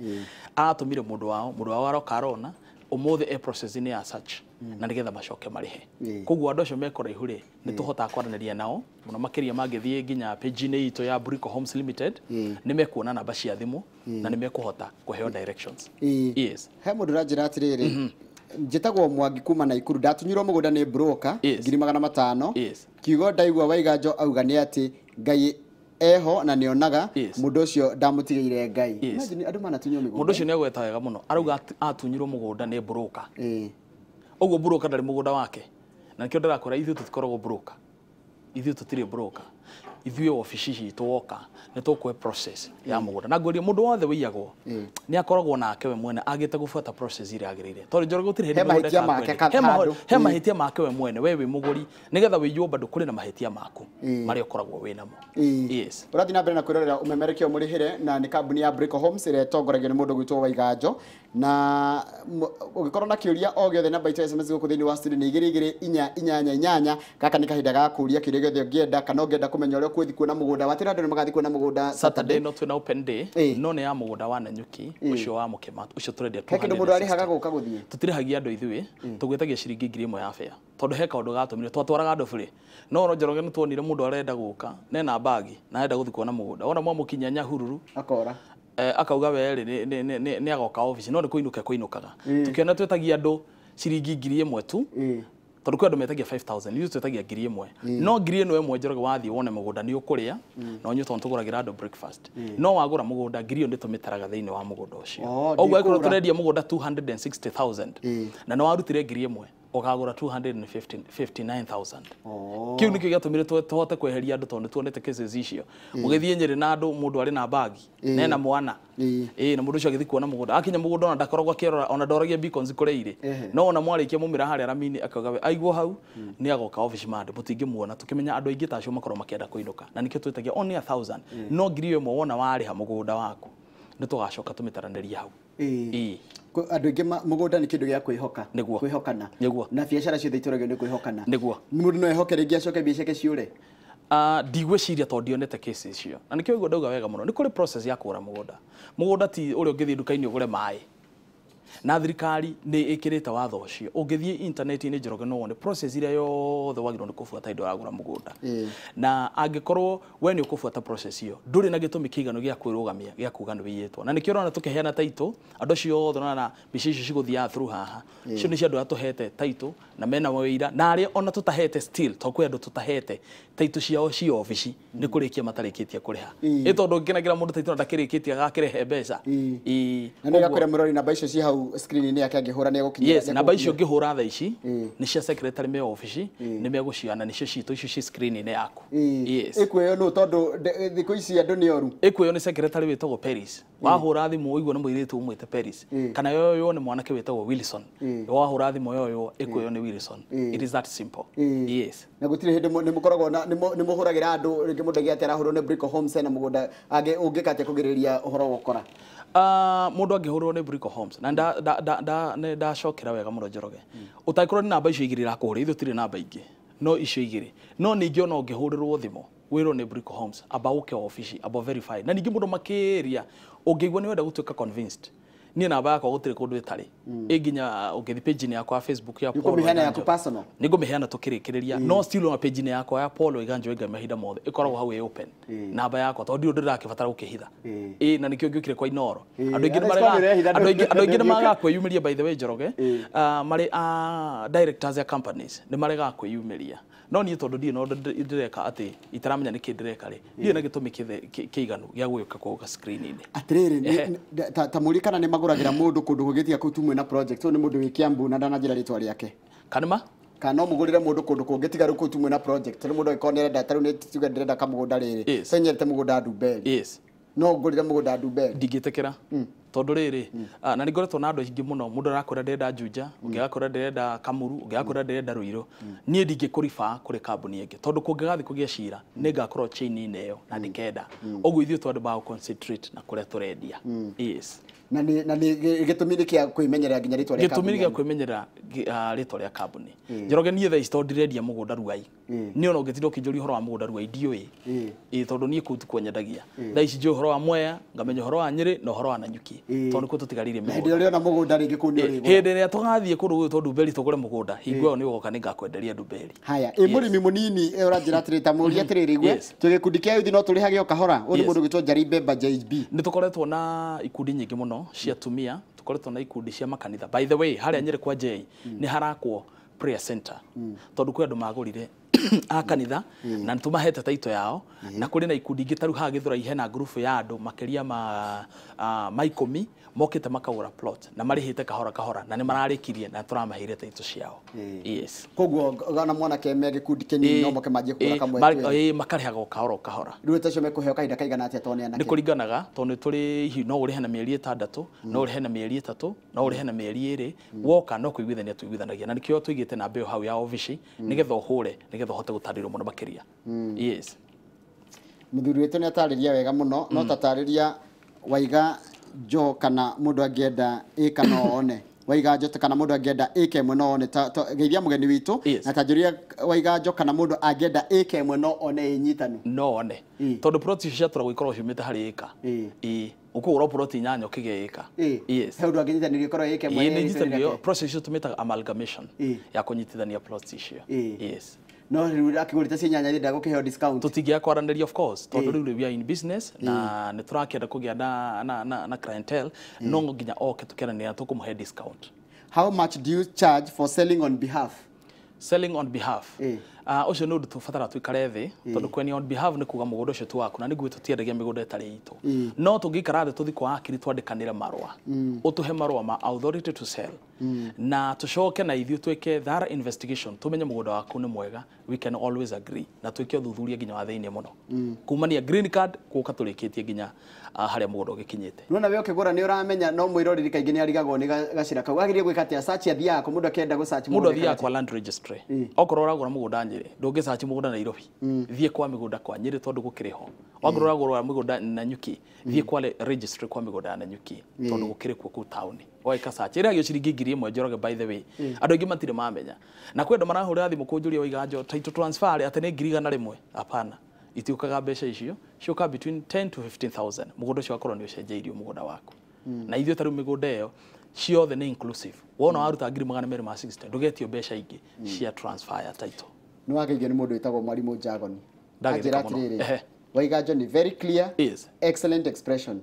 aratumire mundu wao aroka arona umuthi process ni ya search na nigetha macoke marihe koguo andu acio mekora ihuri ni tuhota kwaraniria nao muno makiria mangithie nginya page ni ito ya Briko Homes Ltd ni mekuona namba cia thimu na ni mekuhota kuheo directions. Yes, he mundu ranjira atiriri njitagwo Mwangi kuma na Ikuru ndatunyirwo mugunda ni broker 500,000 kiugo ndaigua Waiganjo auga ni ati Ngai eho na nionaga mundu ucio ndamutigire Ngai. Imagine andu manatunywo migunda mundu ucio ni agweta wega muno arauga atunyirwo mugunda ni broker oguo broker ndari mugunda wake na nikio ndirakwira ithu tutikoragwo broker ithu tutire broker ithuĩ ofici citũ woka nĩ tũkũhe process ya mũgũnda na ngũria mũndũ wothe wĩyagwo nĩ akoragwo nake we mwene agĩte gũbuata process iria agĩrĩire tondũ Njoroge gũtirĩ hĩndĩ he mahĩtia make we mwene we wĩ mũgũri nĩgetha wĩywo bado kũrĩ na mahĩtia maku marĩa ũkoragwo wĩ namo. Yes, ũrathiĩ na mbere na kwĩrorera ũmemerekia ũmũrĩhĩre na nĩ kambuni ya Briko Homes ĩrĩa ĩtongoragio nĩ mũndũ gwĩtwo Waiganjo na ũngĩkorwo na kĩũria o gĩothe namba itũ SMS gũkũ thĩinĩ wa studio nĩ 22888 gaka nĩ kahinda ga kũũria kĩũria gĩothe ũngĩenda kana ũngĩenda kũmenya ũrĩa kwĩthi kuona mũgũnda watĩra andũ nĩ magathi kuona mũgũnda Saturday no twĩna open day no nĩ ya mũgũnda wa Nanyuki ũcio wa Mũkĩma ũcio tũrendia 200. He kĩndũ mũndũ arĩhaga gũka gũthiĩ tũtirĩhagia andũ ithuĩ tũgwĩtagia ciringi 1,000 ya fare tondũ he kaũndũ gatũmire twatwaraga andũ bũrĩ no Njoroge nĩ tuonire mũndũ arenda gũka nena bagi na arenda gũthi kuona mũgũnda ona mwamũkinya Nyahururu akora akauga we nĩ agoka office no nĩ kũinũkaga tukiona twetagia andũ ciringi 1,000 tu tondũ kwĩ andũ metagia 5,000 ithuĩ twetagia 1,000 no 1,000 ĩmwe Njoroge wathiĩ wone mũgũnda nĩ ũkũrĩa na ũnyue tondũ tũgũragĩra andũ breakfast no wagũra mũgũnda 1,000 nĩ tũmĩtaraga thĩinĩ wa mũgũnda ũcio ũguo angĩkorwo tũrendia mũgũnda 260,000 na nĩ warutire 1,000 ukagura 259,000 kiu nikio gĩatũmire tũhote kweheria andũ tondũ tuonete cases icio mũgĩthiĩ Nyeri na andũ mũndũ arĩ na bagi nena mwana na mũndũ ũcio agĩthi kuona mũgũnda akinya mũgũnda ona ndakoragwo akĩrora ona ndoragia beacons kũrĩa irĩ no ona mwarĩkia mũmĩra harĩa Ramini akauga we aigwo hau nĩ agoka office mande mũtingĩmuona tukĩmenya andũ aingĩ tacio makorwo makĩenda kũinũka na nikio twĩtagia only 1,000 no ngiri ĩmwe wona warĩha mũgũnda waku nĩ tũgacoka tũmĩtaranĩria hau. Andũ aingĩ mũgũnda nĩ kĩndũ gĩa kwĩhokana na biacara ciothe ituragio nĩ kwĩhokana mũndũ no ehoke rĩngĩ acoke biacara ciũre ndigwĩciria tondũ ndionete cases icio na nikio ũguo ndauga wega mũno nĩ kũrĩ process ya kũgũra mũgũnda ti ũrĩa ũngĩthiĩ nduka-inĩ ũgũre maĩ na thirikari nĩ ĩkĩrĩte watho ũcio ũngĩthiĩ internet-inĩ Njoroge no wone process iria yothe wagĩrĩirwo nĩ kũbuata hĩndĩ ũragũra mũgũnda na angĩkorwo we nĩ ũkũbuata process iyo ndũrĩ na gĩtũmi kĩiganu gĩa kwĩrũgamia gĩa kuga nĩ wĩyĩtwo na nĩkĩo ũrona tũkĩheana title andũ acio othe ũrona mbica icio cigũthiaga through haha icio nĩ cia andũ arĩa tũhete title na mena mawĩira na arĩa ona tũtahete still tondũ kwĩ andũ tũtahete title ciao ci obici nĩ kũrĩkia matarĩkĩtie kũrĩha tondũ ngĩnagĩra mũndũ title ndakĩrĩkĩtie agakĩrehe mbeca na nĩ gakwĩra mũrori namba icio ci hau screen-inĩ yake angĩhũra nĩ egũkinyia. Yes, namba icio ngĩhũra thaa ici nĩ cia secretary me office nĩ megũciana nĩcio citũ icio ci screen-inĩ yaku. Yes, ĩkuoyo no tondũ thikũ ici andũ nĩ oru ĩkuoyo nĩ secretary wĩtagwo Paris wahũra thimũ ũigua nĩ mũirĩtu ũmwĩte Paris kana yoyo nĩ mwanake wĩtagwo Wilson wahũra thimũ yoyo ĩkuoyo nĩ Wilson. It is that simple. Yes, na gũtirĩ hĩndĩ nĩ mũkoragwo nĩ mũhũragĩra andũ rĩngĩ mũndũ agĩatĩ arahũrwo nĩ Briko Homes na mũgũnda ũngĩka atĩa kũgirĩrĩria ũhoro wa ũkora mundu angĩhũrwo nĩ Briko Homes na ndacokera wega mũno Njoroge ũtangĩkorwo nĩ namba icio igĩrĩ irakũhũra ithuĩ tũtirĩ namba ingĩ no icio igĩrĩ no ningĩ ona ũngĩhũrĩrwo thimũ wĩrwo nĩ Briko Homes amba ũke ofici amba verify na ningĩ mũndũ makĩria ũngĩigua nĩ wenda gũtuĩka convinced niĩ namba yakwa gũtirĩ kũndũ ĩtarĩ ĩnginya ũngĩthi page-inĩ yakwa Facebook ya Paul Waiganjo personal nĩ ngũmĩheana tũkĩrĩkĩrĩria no still ona page-inĩ yakwa ya Paul Waiganjo ĩnga mahinda mothe ĩkoragwo hau open namba yakwa tondũ ndirĩ ndĩrakĩbatara gũkĩhitha na nĩkĩo ngĩũkire kwa Inoro andũ aingĩ nĩ magaga kwĩyumĩria by the way Njoroge marĩ directors ya companies nĩ maregaga kwĩyumĩria no niĩ tondũ ndirĩ no ndĩreka atĩ itaramenya nĩkĩ ndĩreka rĩ ndirĩ na gĩtũmi kĩiganu gĩa gũgĩũka kwa screen-inĩ atĩrĩrĩ ta mũri kana nĩ magũragĩra mũndũ kũndũ gũgĩtia kũu tumwe na project nĩ mũndũ wĩ Kiambu na ndanajĩra rĩtwa rĩake kanĩma kana no mũgũrĩre mũndũ kũndũ kũngĩ tiga rũkũ tumwe na project nĩ mũndũ agĩkorwo nĩ arenda tarũ nĩ tuga ndĩrenda kamũgũnda rĩrĩ senyerete mũgũnda Ndumberi no ngũrĩre mũgũnda Ndumberi ndingĩtĩkĩra tondũ rĩrĩ na nĩ ngoretwo na andũ aingĩ mũno mũndũ arakwĩra ndĩrenda Juja ũngĩ agakwĩra ndĩrenda Kamuru ũngĩ agakwĩra ndĩrenda Ruiru niĩ ndingĩkũriba kũrĩ kambuni ĩngĩ tondũ kũngĩgathiĩ kũgĩa cira nĩ ngakorwo chain-inĩ ĩyo na ndikenda ũguo ithuĩ twandũ ba concentrate na kũrĩa tũrendia. Yes. na ni gitumire kia kwimenyera nginya ritwa ria kambuni gitumire kia kwimenyera ritwa ria kambuni Njoroge nie tha historia mugunda ruai ni ona ngitiro kinjuri horo wa mugunda ruai ndioi tondu nie kutu kwenyedagia tha ici njo horo wa Mwea ngamenya horo wa Nyeri na horo wa Nanyuki tondu ko tutigarire mugunda hindi rio na mugunda ringi kuni uri hindi ria tugathie kundu tondu Ndubeli tugure mugunda hingo ni ugoka ni ngakwenderia Ndubeli haya murimi munini uranjira atirita muri atiriri gwe tugikundi kia yuthi no turihage o kahora uri mundu gitwo Jaribe JB ni tukoretwo na ikundi nyingi muno cia tumia tukoretwo na ikundi cia makanitha by the way haria Nyeri kwa J ni harakwo prayer center tondu kwi andu magurire a kanitha na ntumahete taito yao na kuri na ikundi ingi taru ha githura ihena group ya andu makeria ma 10 mokite makagura plot na marihite kahora na ni mararikirie na turamahire taito ciao yes koguo gana mwana kemea gikundi kinini no moke majie kura kamwe makarihaga kahora riu tacio mekuheo kahinda kaigana atia tone anake ni kuringanaga tondu turi hi no urihe na mieri 6 no urihe na mieri 3 no urihe na mieri 2 woka no kuiguithania tuiguithanagia na nikio tuigite na mbeo hau ya office nigetha uhure nigetha hote gutarirwo muno makiria yes muthuri wetu ni atariria wega muno no tatariria Waiganjo kana mundu angienda ika no one Waiganjo kana mundu angienda ika imwe no one geithia mugeni witu na tajuria Waiganjo kana mundu angienda ika imwe no one inyitanu no one tondu proti cia tura guikorwo ciumite hari ika ukugura proti nyanya ukige ika yes he undu anginyitanirio korwo ika imwe ni nyitanirio process cio tumitaga amalgamation ya kunyitithania proti cio yes no riu akigurite cia nyanya rinda gukiheo discount tutingia kwaranĩria of course tondu riu we are in business na ni turakenda kugia na clientele no nginya oke tukeranĩra tukumuhe discount. How much do you charge for selling on behalf? Selling on behalf ucio nä å ndå tå batara tå ikare thä tondå kwendia on behalf nä kuga må gå nda å cio tå waku na nä guo tå tiendagia mä gå nda ä tarä itå no tå ngä ikara thä tå thi kwa akiri twandäkanä re marå å tå he marå ma authority to sell na tå coke na ithuä twä ke thara investigation tå menye må gå nda waku nä mwega we can always agree na twä ke å thuthuria nginya wa thä-inä må no kumania green card gå ka tå rä kä tie nginya harä a må gå nda å gä kinyä te nona we å kä gå ra nä å ramenya no mwä roriri kaingä nä arigagwo nä gacira kau agirie gwä ka atä a search athiaga må ndå akenda gå search må ndå athiaga kwa land registry okorwo å ragå ra må gå nda Nyeri ndå ngä search må gå nda Nairobi thiä kwa mä gå nda kwa Nyeri tondå gå kä rä ho wangå ragå ra mä gå nda Nanyuki thiä kwa registry kwa mä gå nda ya Nanyuki tondå gå kä rä kuo kå taåni oika search ä rä agä ciringi 1,000 Njoroge by the way andå aingä matirä mamenya na kwenda marahå rä ra thimå kå njå ria Waiganjo title transfer atä nä 1,100 apana itiukaga mbeca icio cioka between 10 to 15,000 må gå nda å cio akorwo nä å cenjeirio må gå nda waku na ithuä tarä u mä gå nda ä yo ciothe nä inclusive wona waruta 2,260 ndågetio mbeca ingä cia transfer ya title nä wageithio nä må ndå wĩtagwo mwarimũ Njagoni ndagä muno Waiganjo ni very clear yes excellent expression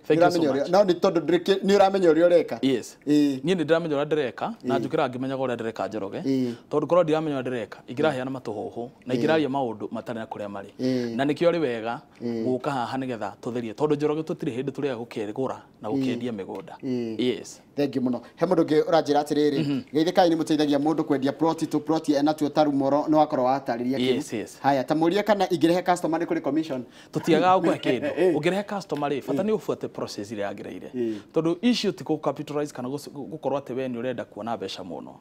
no ni tondu ni uramenya uri ureka yes ni ndiramenya uri ndireka na njukira ngimenya uri ndireka Njoroge tondu korwo ndiramenya uri ndireka ingirahiana matuhuhu na ingiraria maundu matari na kuria mari na nikio ri wega guka haha nigetha tutherie tondu Njoroge tutiri hindi turiga gukirigura na gukendia migunda yes thank you muno he mundu ngi uranjira atiriri geithikai ni muteithagia mundu kwendia plot to plot ena tu tarumoro no akorwo atariria kiu haya tamuria kana igirehe customer ni kuri commission tutiaga gukwe kindu ungirehe customer ri bata ni ufuate process ire yagireire tondu issue ti ku capitalize kana gukorwo ate we ni urenda kuona mbeca muno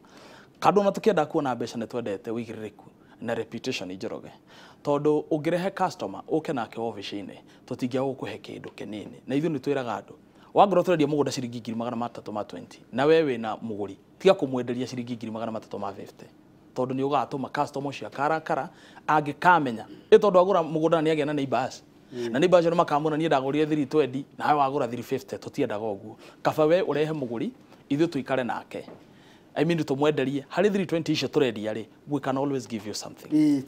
kandu na tukienda kuona mbeca ni twendete wigiririku na reputation Njoroge tondu ungirehe customer uke nake office-ini tutingia gukuhe kindu kinini na ithu ni twiraga andu wangorwo twendia må gå nda ciringi 320 na wewe na må gå ri tiga kå mwenderia ciringi 350 tondå nä å gatå ma customer cio akarakara angä kamenya ä tondå agå ra må gå nda nä agä na neighbors na neighbors nä makamwona niä ndagå rire 320 nawe wagå ra 350 tå tiendaga å guo kaba we å rehe må gå ri ithuä tå ikare nake I mean to mwenderie hari 320 icio turendia ri we can always give you something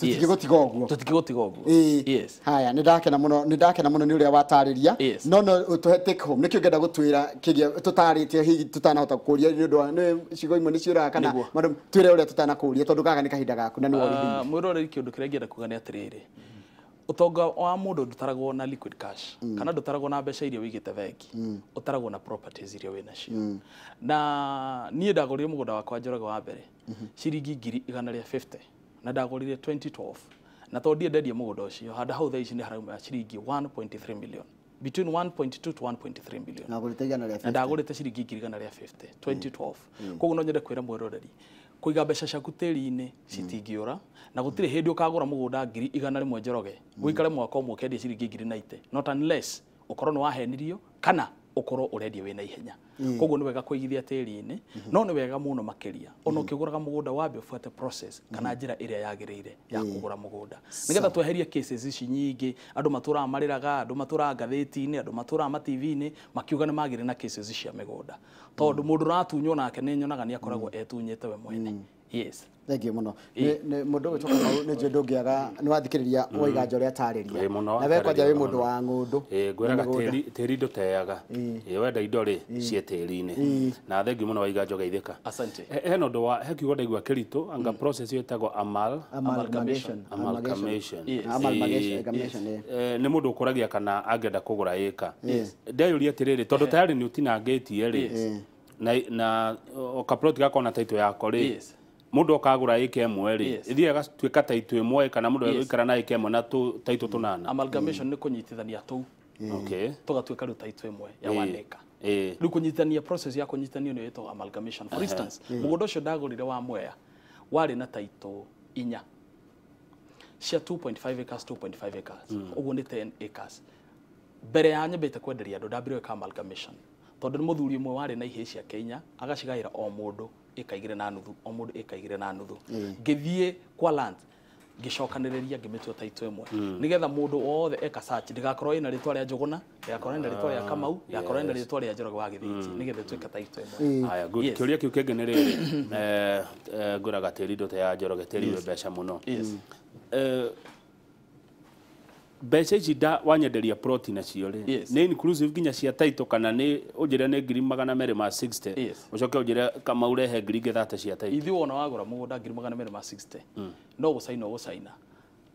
tutigutiga oguo yes haya ndakena muno ni uria watariria no tuhe take home nikio ngenda gutwira kigia tutaritie hihi tutanahota kuria ni ndu ni cigo imwe ni ciura kana madam twire uria tutanakuria tondu gaga ni kahinda gaku na ni wori mwirore kindu kiria ngenda kuga ni atiriri utonga wa mundu ndutaragwo na liquid cash kana ndutaragwo na mbeca iria wigite bengi utaragwo na properties iria wina cio na nie ndagurire mugunda wakwa Njoroge wa mbere ciringi 150 na ndagurire 2012 na tondie ndendia mugunda ucio handa hau thaici ni harauma ciringi 1.3 million between 1.2 to 1.3 million na ndagurite ciringi 150 2012 koguo no nyende kwira mwiroreri kuiga mbeca ciaku tĩri-inĩ citingĩũra na gũtirĩ hĩndĩ ũkagũra mũgũnda 100,000 Njoroge wĩkare mwaka ũmwe ũkendia ciringi 90 not unless ũkorwo nĩ wahenirio kana ukorwo urendia wina ihenya koguo ni wega kuigithia tiri-ini no ni wega muno makiria ona ukiguraga mugunda wambe ufuate process kana njira iria yagirire ya kugura mugunda nigetha tweherie cases ici nyingi andu matura mariraga andu matura ngatheti-ini andu matura ma TV-ini makiuga ni magire na cases cia migunda tondu mundu ratunywo nake ni nyonaga ni akoragwo etunyite we mwene yes thank you muno ni mundu gwicoka mau ni ndu ngiaga ni wathikiriria Waiganjo ria tariria na we kwanja wi mundu wa ngundu ngwiraga tiri nduteaga wenda indo ri cie tiri-ini na thengi muno Waiganjo geithika asante heno ndo wa hekiugo ndaigua kirito anga process yetagwo amalgamation ni mundu ukuragia kana angenda kugura ika ndeyuria tiriri tondu tayari ni utinangitie ri na okaplot gakona title yako ri mundu akagura ika emwe ri ithia agatuika title imwe kana mundu ikara na ika emwe na title tunana amalgamation ni kunyitithania tu okay tugatuika ru title imwe ya waneka riu kunyitithania process ya kunyitithania ni yetwo amalgamation for instance mugunda ucio ndagurire wa Mwea wari na title 4 cia 2.5 acres 2.5 acres uguo ni 10 acres mbere ya nyambite kwenderia andu ndambire ka amalgamation tondu ni muthuri umwe wari na ihe cia Kenya agacigaira o mundu ikaigire na nuthu o mundu ikaigire na nuthu ngithie kwa land ngicokaniriria ngimitwa title imwe nigetha mundu wothe eka search ndigakorwo ina ritwa ria Njuguna ndigakorwo ina ritwa ria Kamau ndigakorwo ina ritwa ria Njoroge wa Githiji nigetha tuika title imwe haya good kiuria kiu kingi ni riri nguraga tiri ndote ya Njoroge tiri we mbeca muno mbeca ici da wanyenderia plot na cio ri ni inclusive ginya cia title kana ni unjire ni 260 ucoke unjire kama urehe 30 cia title ithi wona wagura mugunda 260 no gusaina gusaina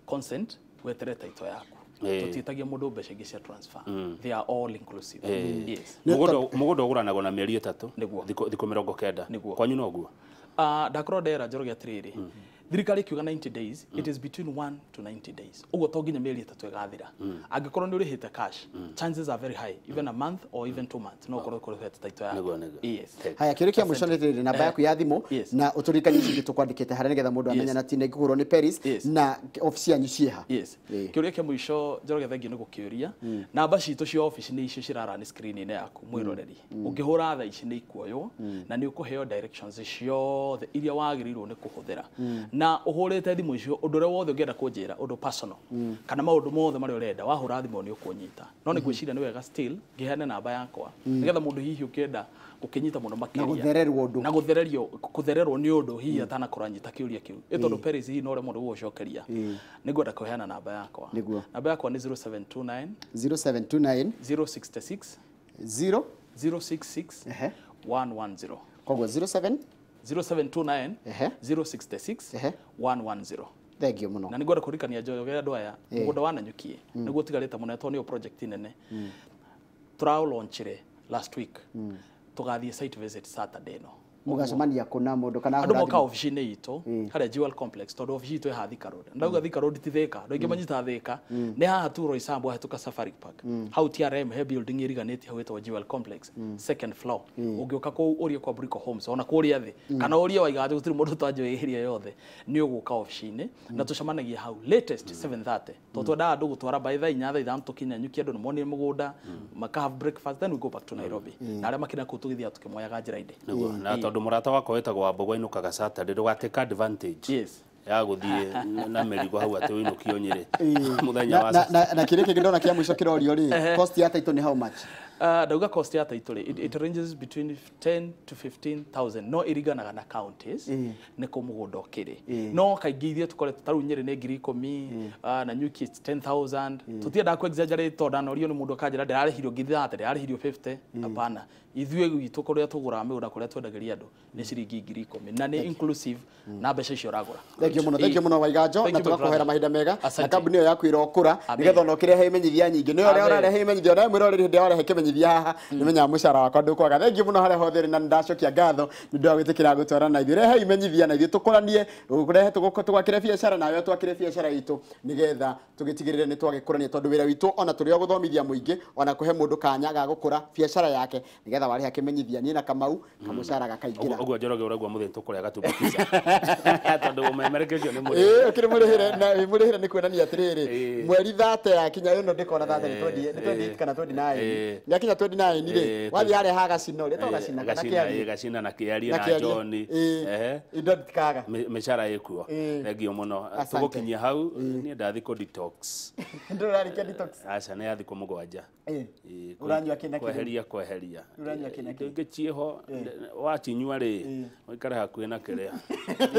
consent wetere title yaku tutitagia mundu mbeca ingi cia transfer they are all inclusive yes mugunda uguranagwo na mieri 3 thiko 90 kwanyu no guo ndakoro ndera Njoroge atiriri thirikari kiuga 90 days it is between 1 to 90 days ugo to nginya mieri 3 igathira angikorwo ni urihite cash chances are very high even a month or even 2 months no korwo kurihite title yako yes haya kiuria kia mwisho ni namba yaku ya thimu na uturikani cingi tukwandikite haria nigetha mundu amenya na tine ngigurwo ni Paris na ofisi yanyu ciha yes kiuria kia mwisho Njoroge thangi ni gukiuria namba citu cia office ni icio cirara ni screen ine yaku mwiroreri ungihura tha ici ni ikuoywo na ni ukuheo directions ciothe iria wagirirwo ni kuhuthira na uhurite thimu icio undu re wothe ungienda kunjira undu personal kana maundu mothe mari urenda wahura thimu ni ukunyita no ni gwiciria ni wega still ngihane namba yakwa nigetha mundu hihi ukienda ukinyita muno makiria na guthererwo ni undu hihi atana kuranyita kiuria kiu itondu Paris hihi no re mundu gucokeria ni ngwenda kuheana namba yakwa namba yakwa ni 0729 066 066 110 kogwo 0729 066 110 thank you muno na nigwenda kurikania Njoroge andu aya mugunda wananyukie niguo tigarite muno to ni project nene trial launchire last week tugathie site visit Saturday no mugacemania kuna mundu kana andu moka office-ini itu haria Jewel Complex tondu office itu ha Thika Road ndauga Thika Road ti Thika ndoingi manyita Thika ni haha tu Roysambu hatuka Safari Park hau TRM he building iriganite hau etwa Jewel Complex second floor ungiuka ku uria kwa Briko Homes ona kuria thi kana uria Waiganjo gutiri mundu twanjo area yothe ni uguka office-ini na tucemanagia hau latest 7:30 to twenda andu gutwara by thaa 4 thaa 5 tukinya nyuki andu moni mugunda maka have breakfast then we go back to Nairobi na aria makina kutugithia tukimoyaga njira-inde na tondu murata wako wetagwo Wambogwa inukaga Saturday ndugate advantage ya guthie na merigo hau ati winukio nyire muthenya wa na kire kingi ndona kia mwisho kirorio ri cost ya title ni how much dauga cost ya title it ranges between 10 to 15,000 no iriganaga na counties ni ko mugunda okiri no kaingithie tukorete taru nyiri ni 10,000 na nyuki 10,000 tutienda ku exaggerate to danorio ni mundu kanjira ndirarehirio ngithia ate ndirarehirio 50 hapana ithue gitu kuria tugura migunda kuria twendagiria andu ni ciringi 10,000 na ni inclusive na mbeca icio ragura thank you muno Waiganjo na tugakuhera mahinda mega na kambuni yo yaku irokura nigetha no kirehe imenyithia nyingi ni ore urarehe imenyithia na mwiroreri ndi ore kimenyithia haha nimenya mucara wakwa ndukwaga thank you muno hare hothe na ndacokia ngatho ni ndo gwitikira gutwara na ithuĩ rehe imenyithia na ithuĩ tukuranie urehe tugakire biacara nawe twakire biacara itu nigetha tugitigirire ni twagikurania tondu wira witu ona turi o guthomithia muingi ona kuhe mundu kanya ga gukura biacara yake nigetha wariha kimenyithia ni na Kamau kamucara gakaingira uguo Njoroge uragwa muthenya tukuria gatumba pizza tondu umemerekerio ni muri ukiri murihire ni kuonania atiriri mweri 30 ya kinya yo ndikona 30 ni 20 kana 29 yakinya 29 ni wathi are haga cino ri toga cina kana kiari gacina na kiari na John indo tikaga mechara ikuo thengio muno tugukinyia hau ni ndathi ko detox ndurari ke detox aca ni athi ko mugwanja uranywa kina kweheria uranywa kina ngechieho wachinywa ri uikare hakuhi na kiria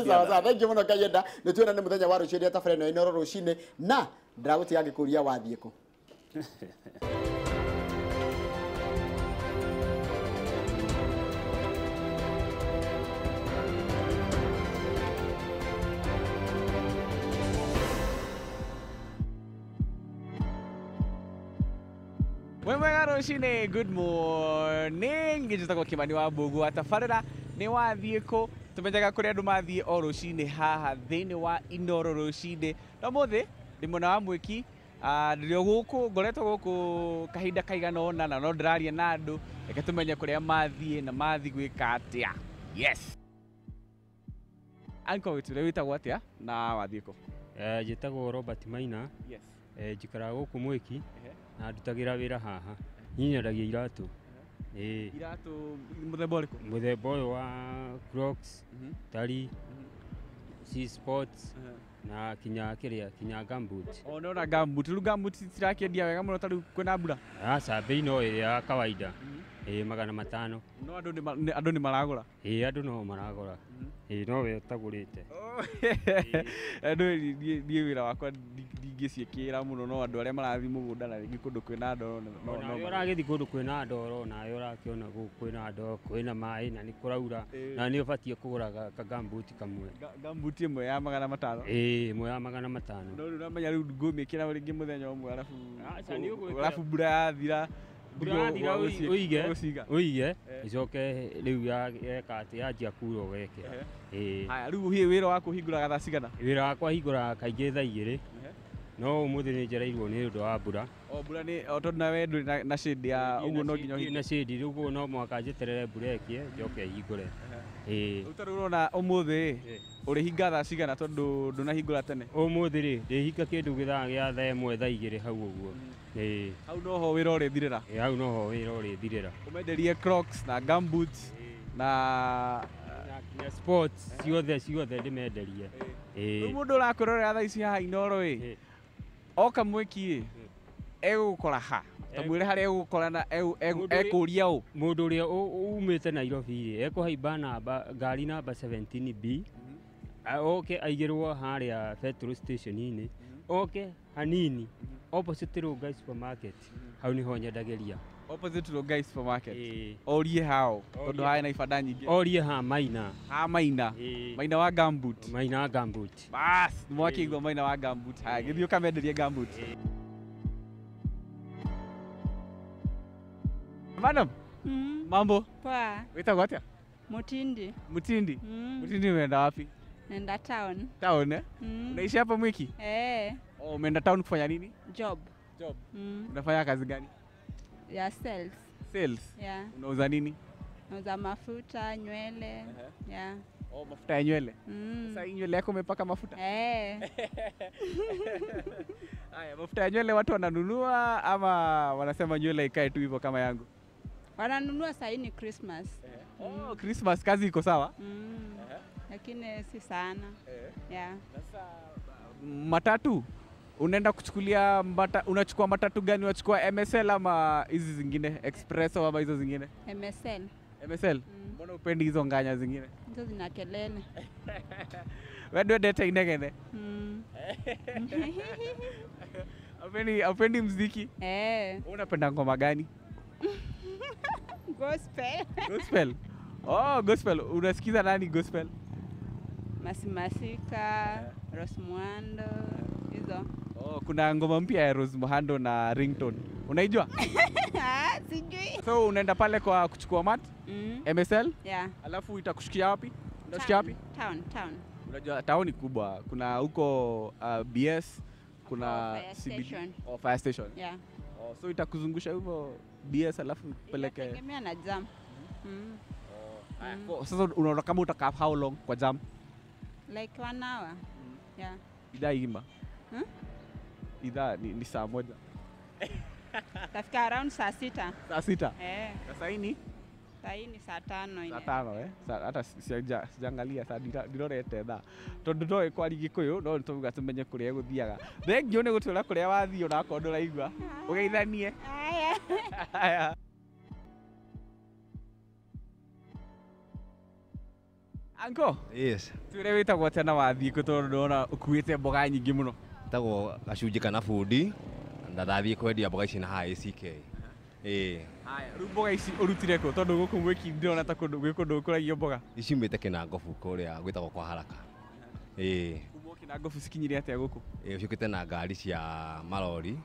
sawa thengio muno kayenda ni tuona ni muthenya wa rucio ria tafare no inoro rucine na ndagutiga ngikuria wathie ku Mwega rucine, good morning. Ngijitagwo Kimani wa Mbugu atafarira ni wathie ku tumenyaga kuri andu mathie o rucine haha thiini wa inoro rucine no muthi ndi mwana wa mwiki ndirio guku ngoretwo guku kahinda kaigana ona na no ndiraria na andu reke tumenye kuria mathie na mathi gwika atia. Yes anko witu witagwo atia na wathie ku njitagwo Robert Maina. Yes njikara guku mwiki na ndutagira wira haha nyinyagia iratu iratu muthemba uriku muthemba uyu wa Crocs tari C Sports na kinya gumboot ona gumboot lu gumboot cirakendia wega muno tari kwina mbura aca bei no ya kawaida 500 no andu ni maragura andu no maragura no we tagurite andu die wira wakwa ndingiciekira muno no andu aria marathi mugunda na ringi kundu kwina ndoro no uragithi kundu kwina ndoro na yo rakiona kwina ndoro kwina mai na ni kuraura na ni ubatie kugura ka gumboot kamwe gumboot imwe ya 500 imwe ya 500 no uramenya riu ngumikira ringi muthenya umwe arafu mbura yathira burathira uige icoke riu yakati yanjia kura weke haya riu wira waku hingura gathaa cigana wira wakwa hingura kaingi thaa 2 no umuthi ni njereirwo ni undu wa mbura mbura ni tondu na we nduri na shade ya uguo no nginya na shade riu no mwaka njeterere mbura ikie njoke hingure utaru urona umuthi uri hinga thaa cigana tondu ndunahingura tene umuthi ri ndihinga kindu githaa gia thaa 1 thaa 2 hau uguo hau noho wira uri thirira hau noho wira uri thirira umenderie Crocs na gumboots na sports ciothe ndimenderie mundu urakurorera thaa ici haha inoro oka mwiki egukora ha tamwire hari egukora na ekuria u mundu uria umite Nairobi ekuhaimba namba ngari namba 17B oke aigirwo haria petrol station ini oke hanini opposite Rongai supermarket hau niho nyendageria opposite Rongai supermarket orie hao tondu hai na ibanda nyingi orie ha Maina Maina wa gumboot bas mwakigwa Maina wa gumboot ha githio kamenderie gumboot Madam mambo poa witagwo atia Mutindi umeenda wapi nenda town unaishi hapa Mwiki umeenda town kufanya nini job unafanya kazi gani ya sales yeah unauza nini nauza mafuta nywele yeah mafuta ya nywele sasa nywele yako umepaka mafuta haya mafuta ya nywele watu wananunua ama wanasema nywele ikae tu hivyo kama yangu wananunua sasa ni Christmas Christmas kazi iko sawa lakini si sana yeah sasa matatu unaenda kuchukulia unachukua matatu gani unachukua MSL ama hizi zingine Expresso ama hizo zingine MSL mbona upendi hizo nganya zingine hizo zina kelele wewe deta inegene apendi muziki unapenda ngoma gani gospel gospel unasikiza nani gospel Masika Rose Muhando hizo kuna ngoma mpya ya Rose Muhando na Ringtone unaijua sijui so unaenda pale kwa kuchukua mat MSL yeah alafu itakushikia wapi unashikia wapi town unajua town ni kubwa kuna huko BS kuna CBD fire station yeah so itakuzungusha hivyo BS alafu peleke tegemea na jam sasa unaona kama utakaa how long kwa jam like 1 hour yeah idhaa imba idhaa ni saa moja Tafika around saa 6. Saa 6? Sasa hii ni saa 5 ile. Saa 5 hata sijangalia saa ndirorete thaa tondu ndoe kwari Gikuyu no tuga tumenye kuria guthiaga thengio ni gutwira kuria wathio na kondo raigua ugeithanie aya Anko? Yes. Twire witagwo tena wathii tondu ndona ukuite mboga nyingi muno. Tagwo gacunji kana bundi ndathathie kwendia mboga ici na ha ACK. Haya, rĩu mboga ici ũrutire kũ tondu gũkũ mwiki ndĩrona ta kũndũ kũragio mboga. Ici umĩte Kinangobu kũrĩa gwĩtagwo kwa haraka. Kuma Kinangobu cikinyire atĩa gũkũ? Ciũkĩte na ngari cia malori.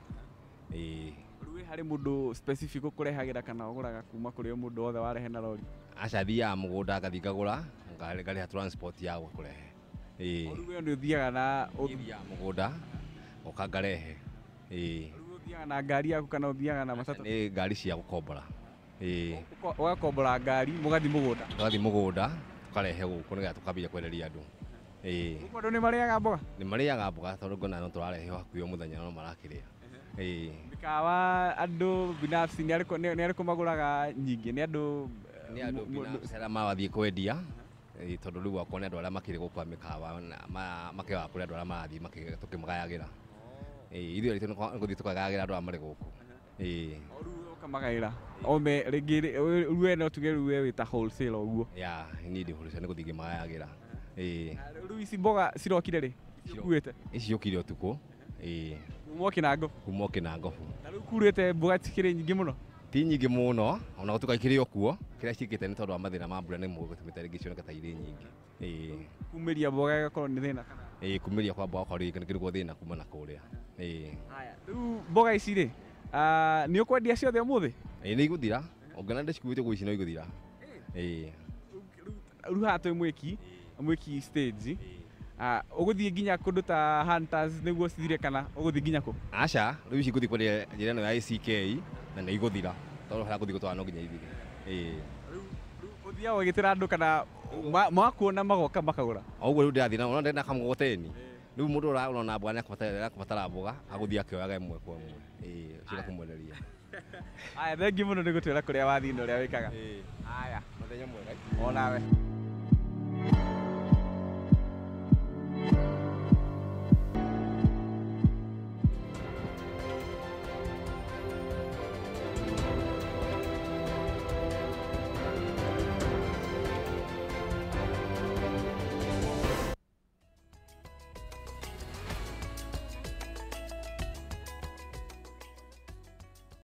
Rĩu harĩ mũndũ specific ũkũrehagĩra kana ũgũraga kuma kũrĩ o mũndũ wothe warehe na lori? Aca thiaga mũgũnda ngathi ngagũra ngarĩha transport ya gũkũrehe. Rĩu we nĩ ũthiaga na mũgũnda ũka ngarehe. Rĩu ũthiaga na ngari yaku kana ũthiaga na matatu? Nĩ ngari cia gũkombora. Ũgakombora ngari mũgathi mũgũnda? Tũgathi mũgũnda tũkarehe gũkũ nĩgetha tũkambia kwenderia andũ. Andũ nĩ marĩaga mboga? Nĩ marĩaga mboga tondu ngona no tũrarehe hakuhĩ o mũthenya no marakĩrĩa. Mikawa andũ binafsi nĩ arĩkũ magũraga nyingĩ? Nĩ andũ binafsi arĩa marathiĩ kwendia tondu rĩu akwa nĩ andũ arĩa makĩrĩ gũkũ mikawa makĩaga kũrĩ andũ arĩa marathiĩ tũkĩmagayagĩra. Ithuĩ nĩ gũthiĩ tũkagayagĩra andũ arĩa marĩ gũkũ. Rĩu ũkamagaĩra ome rĩngĩ rĩu no tuge rĩu we wĩta wholesale ũguo? Niĩ ndĩ wholesale nĩ gũthiĩ ngĩmagayagĩra. Rĩu ici mboga cirokire rĩ? Ciũkuĩte? Ici ciũkire ũtukũ. Kuma Kinangobu? Kuma Kinangobu. Na rĩu kurĩte mboga cikĩrĩ nyingĩ mũno? Ti nyingĩ mũno ona gũtuĩka ikĩrĩ o kuo kĩrĩa ciĩkĩte nĩ tondũ wa mathĩna ma mbura nĩ gũtũmĩte rĩngĩ cioneke ta irĩ nyingĩ. Kumĩria mboga ĩgakorwo nĩ thĩna kana? Kumĩria kwa mboga gũkorwo nĩkuo thĩna kuma na kũrĩa. Rĩu mboga ici rĩ nĩ ũkwendia ciothe ũmũthĩ? Nĩ igũthira ũngĩona ndĩcikuĩte gũ ici no igũthira. Rĩu haha twĩ mwiki stage ũgũthiĩ nginya kũndũ ta Hunters nĩguo cithire kana ũgũthiĩ nginya kũ? Aca rĩu ici ngũthiĩ kwendia njĩra ĩno ya ACK na nĩ igũthira tondũ harĩa ngũthiĩ gũtwara no nginya ithire. Rĩu ũthiaga ũgĩtĩra andũ kana makuona magoka makagũra? O ũguo rĩu ndĩrathiĩ na ndĩrenda kamũgogoteni rĩu mũndũ ũrona mboga nĩakũbatara mboga agũthiĩ akĩoyaga ĩmwe kwa ĩmwe ciga kũmwenderia. Aya thengiũ mũno nĩ gũtwĩra kũrĩa wathiĩ na ũrĩa wĩkaga. Aya mũthenya mwega. O nawe.